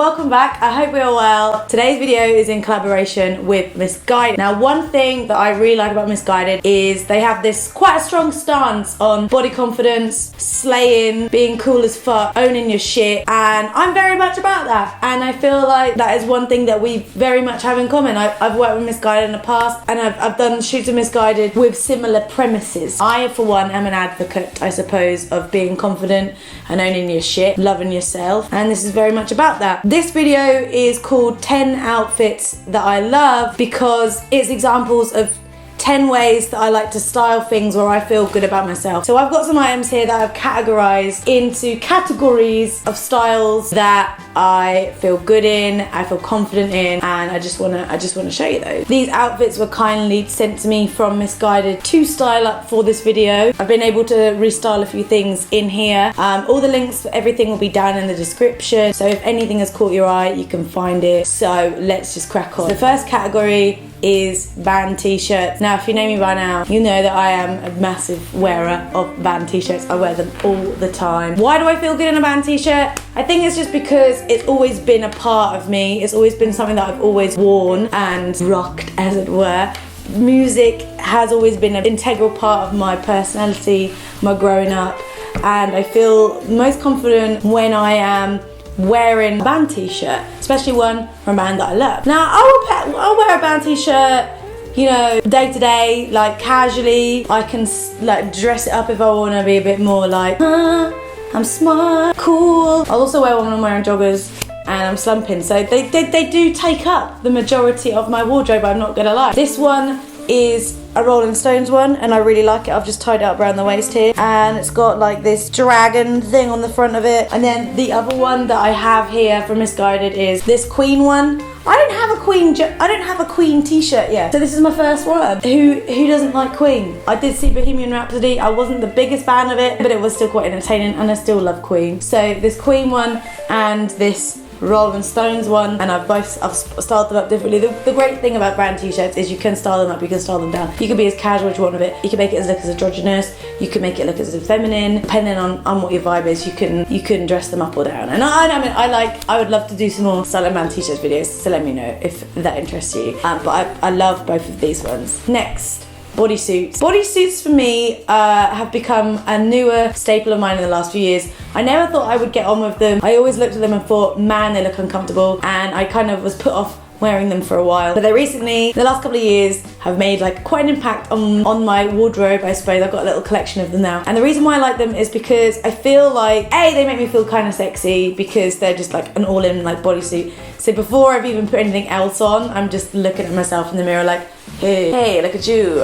welcome back. I hope you're well. Today's video is in collaboration with Missguided. Now, one thing that I really like about Missguided is they have this quite a strong stance on body confidence, slaying, being cool as fuck, owning your shit, and I'm very much about that. And I feel like that is one thing that we very much have in common. I've worked with Missguided in the past, and I've done shoots with Missguided with similar premises. I, for one, am an advocate, I suppose, of being confident and owning your shit, loving yourself, and this is very much about that. This video is called 10 outfits that I love because it's examples of 10 ways that I like to style things where I feel good about myself. So I've got some items here that I've categorized into categories of styles that I feel good in, I feel confident in, and I just wanna show you those. These outfits were kindly sent to me from Missguided to style up for this video. I've been able to restyle a few things in here. All the links for everything will be down in the description, so if anything has caught your eye, you can find it. So let's just crack on. The first category is band t-shirts. Now, if you know me by now, you know that I am a massive wearer of band t-shirts. I wear them all the time. Why do I feel good in a band t-shirt? I think it's just because it's always been a part of me. It's always been something that I've always worn and rocked, as it were. Music has always been an integral part of my personality, my growing up, and I feel most confident when I am wearing a band t-shirt, especially one from a band that I love. Now, I'll wear a band t-shirt, you know, day to day, like casually. I can like dress it up if I want to be a bit more like, I'm smart, cool. I'll also wear one when I'm wearing joggers and I'm slumping. So they do take up the majority of my wardrobe, I'm not gonna lie. This one is a Rolling Stones one, and I really like it. I've just tied it up around the waist here, and it's got like this dragon thing on the front of it. And then the other one that I have here from Missguided is this Queen one. I don't have a Queen t-shirt yet, so this is my first one. Who doesn't like Queen? I did see Bohemian Rhapsody. I wasn't the biggest fan of it, but it was still quite entertaining, and I still love Queen. So this Queen one and this Rolling Stones one, and I've styled them up differently. The great thing about brand t-shirts is you can style them up, you can style them down. You can be as casual as you want with it. You can make it look as androgynous. You can make it look as feminine, depending on what your vibe is. You can dress them up or down. And I would love to do some more styling brand t-shirts videos. So let me know if that interests you. But I love both of these ones. Next, bodysuits. Bodysuits for me have become a newer staple of mine in the last few years. I never thought I would get on with them. I always looked at them and thought, man, they look uncomfortable, and I kind of was put off wearing them for a while. But they recently, the last couple of years, have made like quite an impact on my wardrobe, I suppose. I've got a little collection of them now. And the reason why I like them is because I feel like, they make me feel kind of sexy because they're just like an all-in like bodysuit. So before I've even put anything else on, I'm just looking at myself in the mirror like, hey, look at you.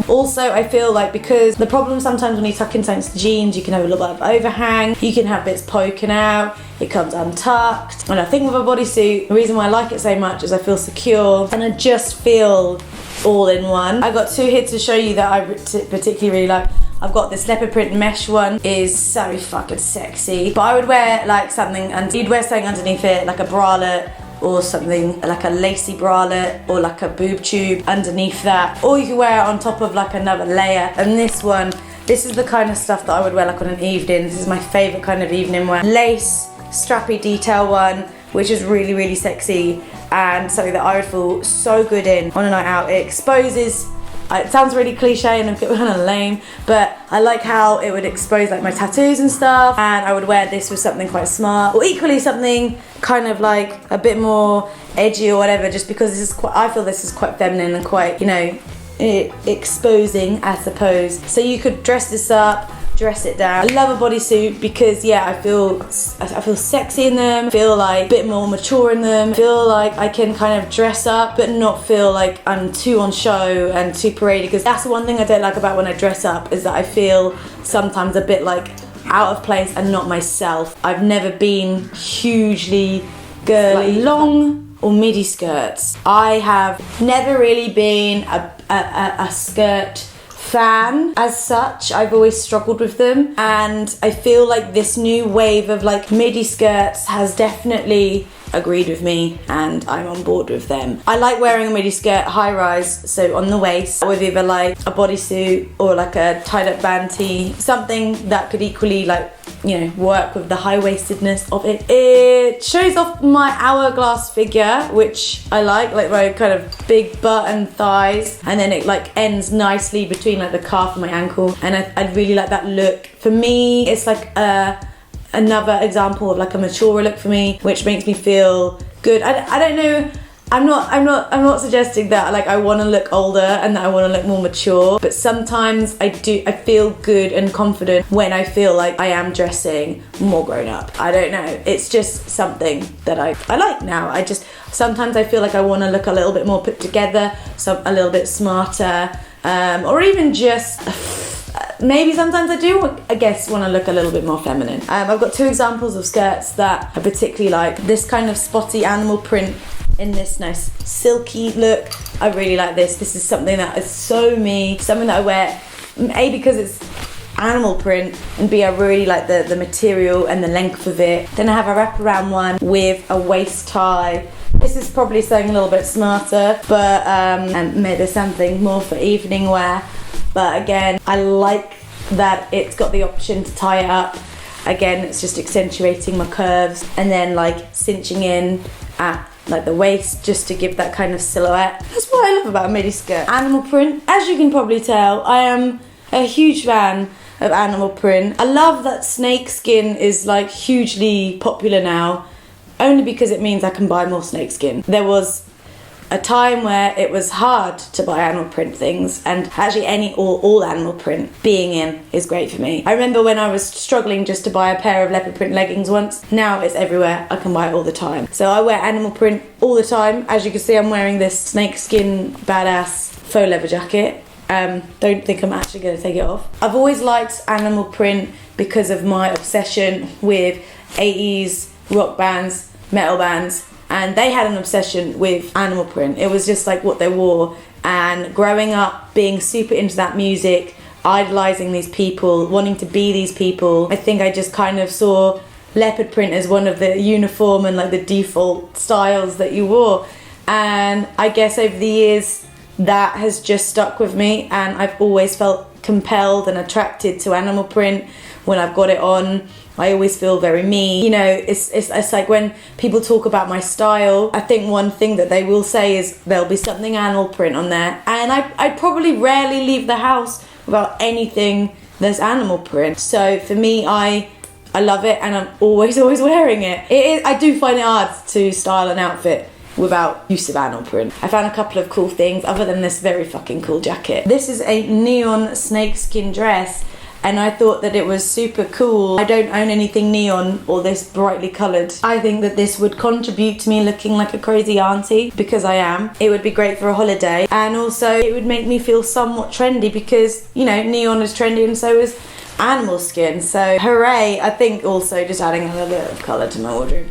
Also, I feel like because the problem sometimes when you tuck into jeans, you can have a little bit of overhang, you can have bits poking out, it comes untucked. And I think with a bodysuit, the reason why I like it so much is I feel secure and I just feel all in one. I've got two here to show you that I particularly really like. I've got this leopard print mesh one, is so fucking sexy. But I would wear like something, and you'd wear something underneath it, like a bralette, or something like a lacy bralette, or like a boob tube underneath that, or you could wear it on top of like another layer. And this one, this is the kind of stuff that I would wear like on an evening. This is my favorite kind of evening wear. Lace, strappy detail one, which is really, really sexy, and something that I would feel so good in on a night out. It exposes, it sounds really cliche and kind of lame, but I like how it would expose like my tattoos and stuff, and I would wear this with something quite smart, or equally something kind of like a bit more edgy or whatever, just because this is I feel this is quite feminine and quite, you know, exposing, I suppose. So you could dress this up, dress it down. I love a bodysuit because I feel sexy in them, feel like a bit more mature in them, feel like I can kind of dress up but not feel like I'm too on show and too paraded, because that's the one thing I don't like about when I dress up, is that I feel sometimes a bit like out of place and not myself. I've never been hugely girly. Long or midi skirts. I have never really been a skirt fan as such. I've always struggled with them, and I feel like this new wave of like midi skirts has definitely agreed with me, and I'm on board with them. I like wearing a midi skirt high rise, so on the waist, with either like a bodysuit or like a tied up band tee, something that could equally like you know, work with the high-waistedness of it. It shows off my hourglass figure, which I like my kind of big butt and thighs, and then it like ends nicely between like the calf and my ankle, and I really like that look. For me, it's like another example of like a mature look for me, which makes me feel good. I don't know. I'm not suggesting that like I want to look older and that I want to look more mature, but sometimes I feel good and confident when I feel like I am dressing more grown up. I don't know, it's just something that I like now. Sometimes I feel like I want to look a little bit more put together, a little bit smarter, or even just maybe sometimes I do, I guess, want to look a little bit more feminine. I've got two examples of skirts that I particularly like. This kind of spotty animal print in this nice silky look. I really like this. This is something that is so me, something that I wear, A, because it's animal print, and B, I really like the material and the length of it. Then I have a wraparound one with a waist tie. This is probably something a little bit smarter, but and maybe something more for evening wear. But again, I like that it's got the option to tie it up. Again, it's just accentuating my curves and then like cinching in at like the waist just to give that kind of silhouette. That's what I love about a midi skirt. Animal print. As you can probably tell, I am a huge fan of animal print. I love that snake skin is like hugely popular now, only because it means I can buy more snake skin. There was a time where it was hard to buy animal print things, and actually any or all animal print being in is great for me. I remember when I was struggling just to buy a pair of leopard print leggings once. Now it's everywhere, I can buy it all the time. So I wear animal print all the time. As you can see, I'm wearing this snakeskin badass faux leather jacket. Don't think I'm actually going to take it off. I've always liked animal print because of my obsession with 80s rock bands, metal bands, and they had an obsession with animal print. It was just like what they wore, and growing up being super into that music, idolising these people, wanting to be these people, I think I just kind of saw leopard print as one of the uniform and like the default styles that you wore. And I guess over the years that has just stuck with me, and I've always felt compelled and attracted to animal print. When I've got it on, I always feel very me. You know, it's like when people talk about my style, I think one thing that they will say is there'll be something animal print on there, and I probably rarely leave the house without anything that's animal print. So for me, I love it, and I'm always wearing it. I do find it hard to style an outfit without use of animal print. I found a couple of cool things other than this very fucking cool jacket. This is a neon snakeskin dress, and I thought that it was super cool. I don't own anything neon or this brightly coloured. I think that this would contribute to me looking like a crazy auntie, because I am. It would be great for a holiday, and also it would make me feel somewhat trendy because, you know, neon is trendy and so is animal skin. So hooray. I think also just adding a little bit of colour to my wardrobe.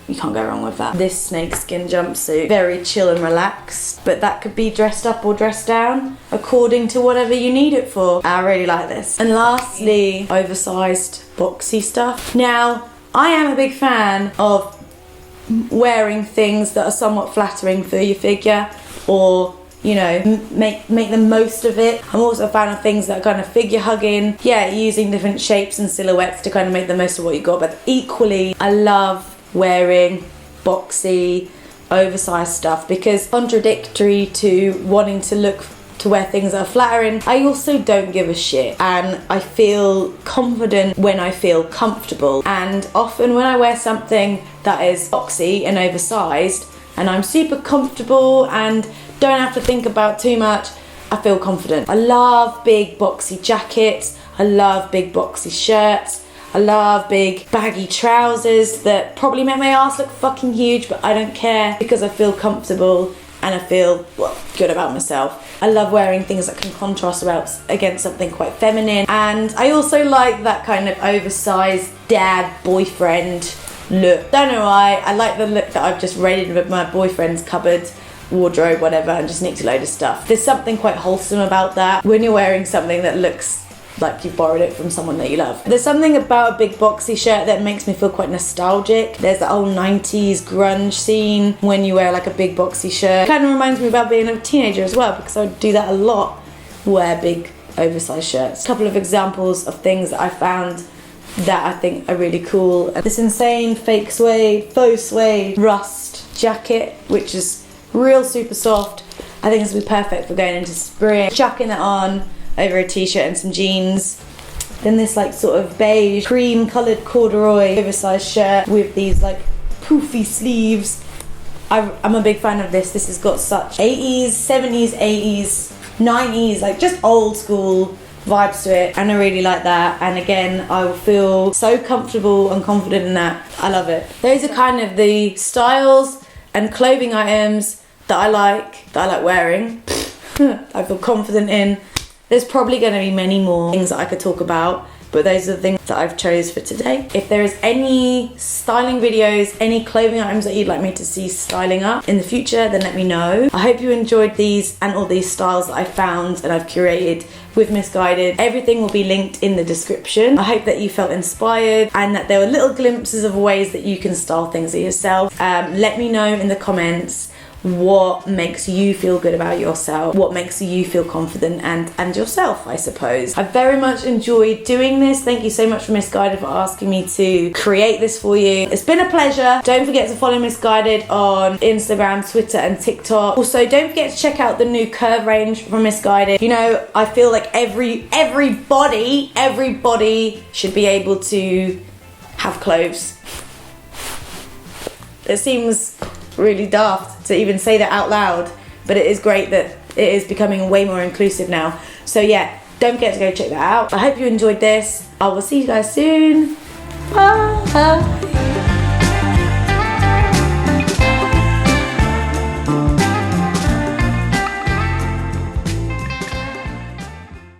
You can't go wrong with that. This snakeskin jumpsuit, very chill and relaxed, but that could be dressed up or dressed down according to whatever you need it for. I really like this. And lastly, oversized boxy stuff. Now, I am a big fan of wearing things that are somewhat flattering for your figure, or, you know, make the most of it. I'm also a fan of things that are kind of figure hugging. Yeah, using different shapes and silhouettes to kind of make the most of what you got. But equally, I love wearing boxy, oversized stuff, because contradictory to wanting to wear things that are flattering, I also don't give a shit, and I feel confident when I feel comfortable. And often when I wear something that is boxy and oversized and I'm super comfortable and don't have to think about too much, I feel confident. I love big boxy jackets, I love big boxy shirts, I love big baggy trousers that probably make my ass look fucking huge, but I don't care because I feel comfortable and I feel, well, good about myself. I love wearing things that can contrast against something quite feminine, and I also like that kind of oversized dad boyfriend look. Don't know why, I like the look that I've just raided with my boyfriend's cupboard, wardrobe, whatever, and just nicked a load of stuff. There's something quite wholesome about that when you're wearing something that looks like you borrowed it from someone that you love. There's something about a big boxy shirt that makes me feel quite nostalgic. There's that old 90s grunge scene when you wear like a big boxy shirt. It kind of reminds me about being a teenager as well, because I would do that a lot, wear big oversized shirts. A couple of examples of things that I found that I think are really cool. This insane fake suede, faux suede rust jacket, which is real super soft. I think this will be perfect for going into spring. Chucking that on over a t-shirt and some jeans. Then this like sort of beige, cream coloured corduroy oversized shirt with these like poofy sleeves. I'm a big fan of this. This has got such 80s, 70s, 80s, 90s, like just old school vibes to it, and I really like that. And again, I will feel so comfortable and confident in that. I love it. Those are kind of the styles and clothing items that I like wearing. I feel confident in. There's probably going to be many more things that I could talk about, but those are the things that I've chose for today. If there is any styling videos, any clothing items that you'd like me to see styling up in the future, then let me know. I hope you enjoyed these and all these styles that I found and I've curated with Missguided. Everything will be linked in the description. I hope that you felt inspired and that there were little glimpses of ways that you can style things yourself. Let me know in the comments what makes you feel good about yourself, what makes you feel confident and yourself, I suppose. I very much enjoyed doing this. Thank you so much for Missguided for asking me to create this for you. It's been a pleasure. Don't forget to follow Missguided on Instagram, Twitter and TikTok. Also, don't forget to check out the new curve range from Missguided. You know, I feel like everybody should be able to have clothes. It seems really daft to even say that out loud, but it is great that it is becoming way more inclusive now. So yeah, don't forget to go check that out. I hope you enjoyed this. I will see you guys soon. Bye.